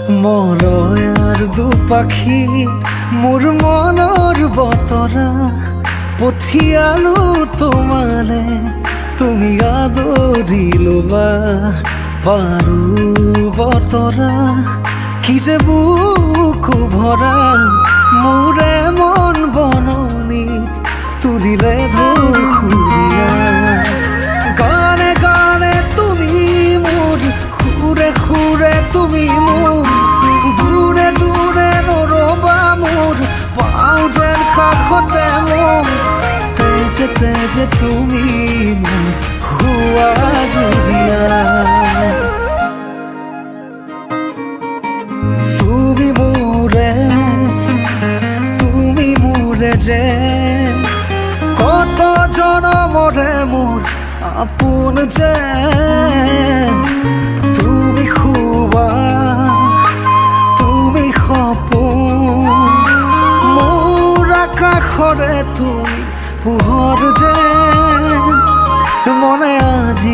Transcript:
মলয়াৰ দুপাখি মোৰ মনৰ বতৰা পঠিয়ালো তোমালে তুমি আদৰি ল'বা পাৰো বতৰা কি যে বুকু ভৰা মোৰে মন বননিত তুলিলে ধুৰীয়া গানে গানে তুমি মোৰ সুৰে সুৰে তুমি মোৰ দূৰে দূৰে নৰবা মোৰ পাওঁ যেন কাষতে মোৰ তেজে তেজে তুমি মোৰ হোৱা জুৰিয়া তুমি মোৰে যে কত জনমৰে মোৰ আপোন যে তুমি খুবা তুমি সপোন মোৰ আকাশৰে তুমি পোহৰ যে মনে আজি